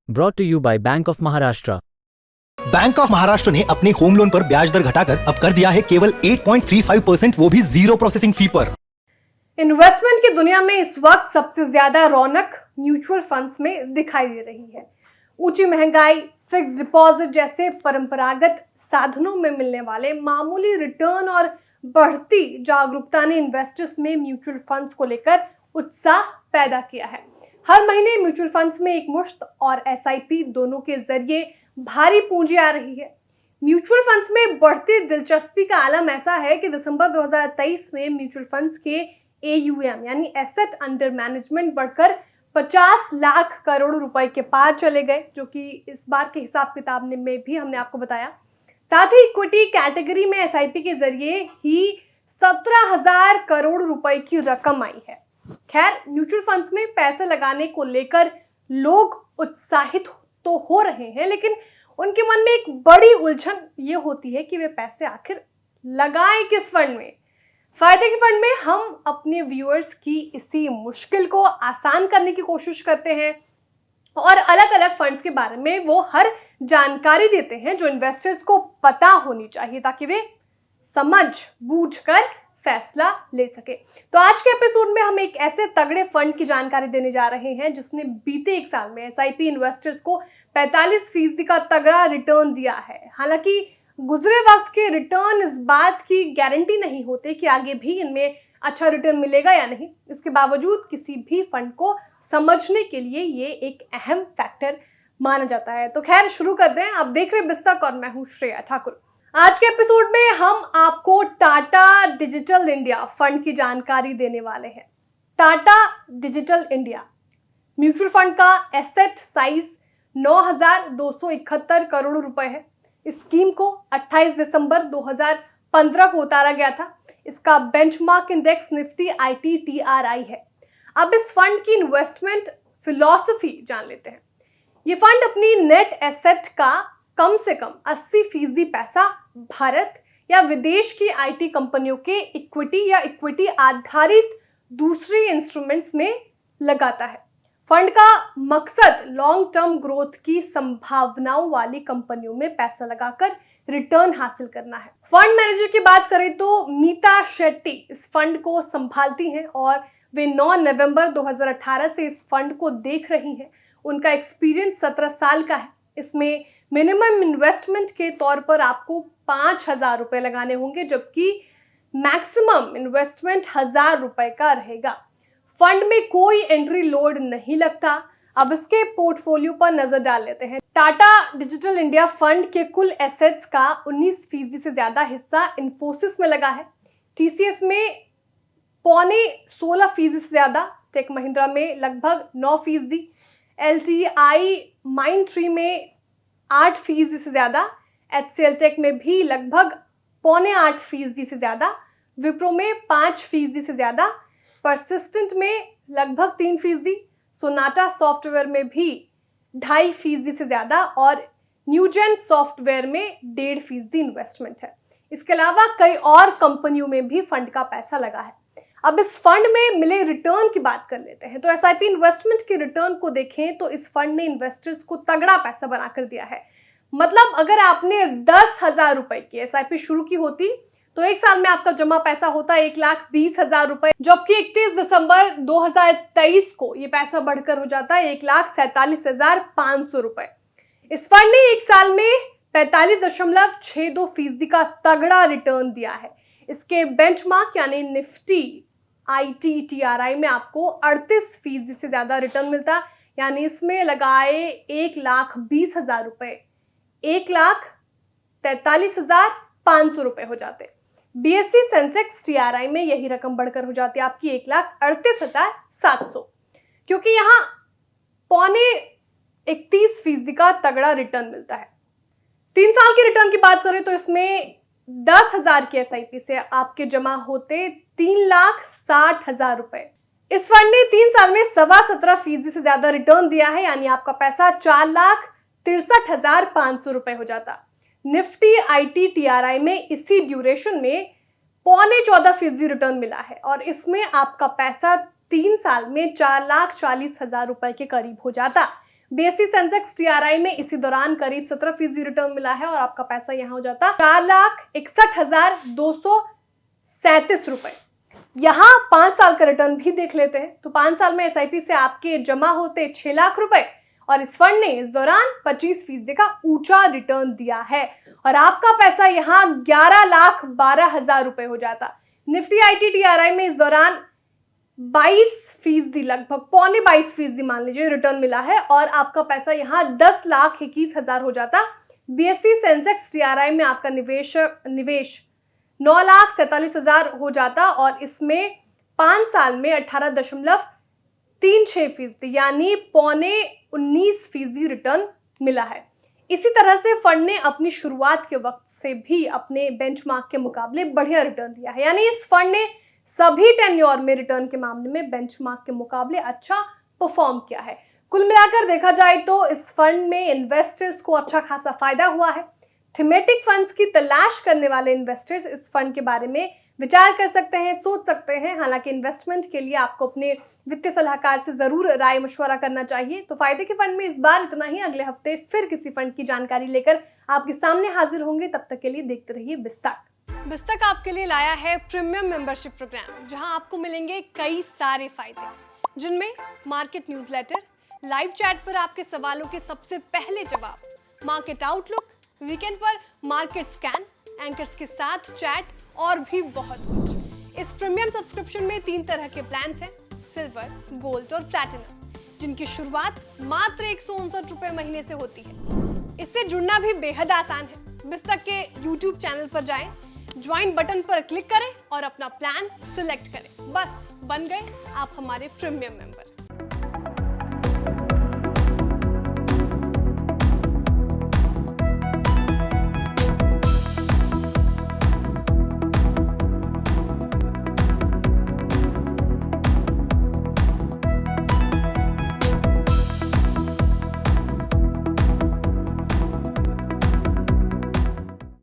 Brought to you by Bank of Maharashtra. Bank of Maharashtra ने अपने home loan पर ब्याज दर घटाकर अब कर दिया है केवल 8.35%, वो भी जीरो प्रोसेसिंग फी पर। इन्वेस्टमेंट की दुनिया में इस वक्त सबसे ज्यादा रौनक म्यूचुअल फंड्स में दिखाई दे रही है। ऊंची महंगाई, फिक्स डिपॉजिट जैसे परंपरागत साधनों में मिलने वाले मामूली रिटर्न और बढ़ती जागरूकता ने इन्वेस्टर्स में म्यूचुअल फंड्स को लेकर उत्साह पैदा किया है। हर महीने म्यूचुअल फंड्स में एक मुश्त और एसआईपी दोनों के जरिए भारी पूंजी आ रही है। म्यूचुअल फंड्स में बढ़ती दिलचस्पी का आलम ऐसा है कि दिसंबर 2023 में म्यूचुअल फंड्स के AUM यानी एसेट अंडर मैनेजमेंट बढ़कर 50 लाख करोड़ रुपए के पार चले गए, जो कि इस बार के हिसाब किताब में भी हमने आपको बताया। साथ ही इक्विटी कैटेगरी में एसआईपी के जरिए ही 17,000 करोड़ रुपए की रकम आई है। खैर, म्यूचुअल फंड्स में पैसे लगाने को लेकर लोग उत्साहित तो हो रहे हैं, लेकिन उनके मन में एक बड़ी उलझन ये होती है कि वे पैसे आखिर लगाएं किस फंड में। फायदे के फंड में हम अपने व्यूअर्स की इसी मुश्किल को आसान करने की कोशिश करते हैं और अलग अलग फंड्स के बारे में वो हर जानकारी देते हैं जो इन्वेस्टर्स को पता होनी चाहिए, ताकि वे समझ बूझ कर फैसला ले सके। तो आज के एपिसोड में हम एक ऐसे तगड़े फंड की जानकारी देने जा रहे हैं जिसने बीते एक साल में एसआईपी इन्वेस्टर्स को 45% का तगड़ा रिटर्न दिया है। हालांकि गुजरे वक्त के रिटर्न इस बात की गारंटी नहीं होते कि आगे भी इनमें अच्छा रिटर्न मिलेगा या नहीं। इसके बावजूद किसी भी फंड को समझने के लिए ये एक अहम फैक्टर माना जाता है। तो खैर, शुरू कर दें। आप देख रहे बिस्तक और मैं हूँ श्रेया ठाकुर। आज के एपिसोड में हम आपको टाटा डिजिटल इंडिया फंड की जानकारी देने वाले हैं। Tata digital India mutual fund का एसेट साइज 9,271 करोड़ रुपए है। इस स्कीम को 28 दिसंबर 2015 को उतारा गया था। इसका बेंचमार्क इंडेक्स निफ्टी ITTRI है। अब इस फंड की इन्वेस्टमेंट फिलॉसफी जान लेते हैं। ये फंड अपनी नेट एसेट का कम से कम 80% पैसा भारत या विदेश की आईटी कंपनियों के इक्विटी या इक्विटी आधारित दूसरे इंस्ट्रूमेंट्स में लगाता है। फंड का मकसद लॉन्ग टर्म ग्रोथ की संभावनाओं वाली कंपनियों में पैसा लगाकर रिटर्न हासिल करना है। फंड मैनेजर की बात करें तो मीता शेट्टी इस फंड को संभालती हैं और वे 9 नवंबर 2018 से इस फंड को देख रही हैं। उनका एक्सपीरियंस 17 साल का है। इसमें मिनिमम इन्वेस्टमेंट के तौर पर आपको 5,000 रुपए लगाने होंगे, जबकि मैक्सिमम इन्वेस्टमेंट 1,000 रुपए का रहेगा। फंड में कोई एंट्री लोड नहीं लगता। अब इसके पोर्टफोलियो पर नजर डाल लेते हैं। टाटा डिजिटल इंडिया फंड के कुल एसेट्स का 19% से ज्यादा हिस्सा इन्फोसिस में लगा है। TCS में 16.25% से ज्यादा, टेक महिंद्रा में लगभग 9%, LTI माइंडट्री में 8% से ज्यादा, HCL टेक में भी लगभग 7.25% से ज्यादा, विप्रो में 5% से ज्यादा, परसिस्टेंट में लगभग 3%, सोनाटा सॉफ्टवेयर में भी 2.5% से ज्यादा और न्यूजेन सॉफ्टवेयर में 1.5% इन्वेस्टमेंट है। इसके अलावा कई और कंपनियों में भी फंड का पैसा लगा है। अब इस फंड में मिले रिटर्न की बात कर लेते हैं। तो एसआईपी इन्वेस्टमेंट के रिटर्न को देखें तो इस फंड ने इन्वेस्टर्स को तगड़ा पैसा बनाकर दिया है। मतलब अगर आपने 10,000 रुपए की एसआईपी शुरू की होती तो एक साल में आपका जमा पैसा होता 1,20,000 रुपए, जबकि 31 दिसंबर 2023 को ये पैसा बढ़कर हो जाता है 1,47,500 रुपए। इस फंड ने एक साल में 45.62% का तगड़ा रिटर्न दिया है। इसके बेंचमार्क यानी निफ्टी ITTRI में आपको 38% से ज्यादा रिटर्न मिलता, यानी इसमें लगाए 1,20,000 रुपए 1,43,500 रुपए हो जाते। BSE सेंसेक्स TRI में यही रकम बढ़कर हो जाती है आपकी 1,38,700, क्योंकि यहाँ 31% का तगड़ा रिटर्न मिलता है। 3 साल की रिटर्न की बात करें तो इसमें 10,000 की एसआईपी से आपके जमा होते 3,60,000 रुपए। इस फंड ने 3 साल में 17.25% से ज्यादा रिटर्न दिया है, यानी आपका पैसा 4,63,500 रुपए हो जाता। निफ्टी ITTRI में इसी ड्यूरेशन में 14.25% रिटर्न मिला है और इसमें आपका पैसा 3 साल में 4,40,000 रुपए के करीब हो जाता। बीएसई सेंसेक्स टीआरआई में इसी दौरान करीब 17% रिटर्न मिला है और आपका पैसा यहाँ हो जाता 4,61,237 रुपए। यहाँ 5 साल का रिटर्न भी देख लेते हैं तो 5 साल में एसआईपी से आपके जमा होते 6 लाख रुपए और इस फंड ने इस दौरान 25% का ऊंचा रिटर्न दिया है और आपका पैसा यहाँ 11,12,000 रुपए हो जाता। निफ्टी आईटी टीआरआई में इस दौरान 22%, लगभग 22.25% मान लीजिए रिटर्न मिला है और आपका पैसा यहाँ 10,21,000 हो जाता। बीएसई सेंसेक्स टीआरआई में आपका निवेश 9,47,000 हो जाता और इसमें 5 साल में 18.36% यानी 19.25% रिटर्न मिला है। इसी तरह से फंड ने अपनी शुरुआत के वक्त से भी अपने बेंचमार्क के मुकाबले बढ़िया रिटर्न दिया है, यानी इस फंड ने सभी टेन्योर में रिटर्न के मामले में बेंचमार्क के मुकाबले अच्छा परफॉर्म किया है। कुल मिलाकर देखा जाए तो इस फंड में इन्वेस्टर्स को अच्छा खासा फायदा हुआ है। थीमेटिक फंड्स की तलाश करने वाले इन्वेस्टर्स इस फंड के बारे में विचार कर सकते हैं, सोच सकते हैं। हालांकि इन्वेस्टमेंट के लिए आपको अपने वित्तीय सलाहकार से जरूर राय मशवरा करना चाहिए। तो फायदे के फंड में इस बार इतना ही। अगले हफ्ते फिर किसी फंड की जानकारी लेकर आपके सामने हाजिर होंगे। तब तक के लिए देखते रहिए बिस्तक। बिस्तक आपके लिए लाया है प्रीमियम मेंबरशिप प्रोग्राम, जहां आपको मिलेंगे कई सारे फायदे, जिनमें मार्केट न्यूज़लेटर, लाइव चैट पर आपके सवालों के सबसे पहले जवाब, मार्केट आउटलुक, वीकेंड पर मार्केट स्कैन, एंकर्स के साथ चैट और भी बहुत कुछ। इस प्रीमियम सब्सक्रिप्शन में 3 तरह के प्लान्स हैं, सिल्वर, गोल्ड और प्लैटिनम, जिनकी शुरुआत मात्र 159 रुपए महीने से होती है। इससे जुड़ना भी बेहद आसान है। बिस्तक के YouTube चैनल पर जाएं, ज्वाइन बटन पर क्लिक करें और अपना प्लान सिलेक्ट करें। बस बन गए आप हमारे प्रीमियम मेंबर।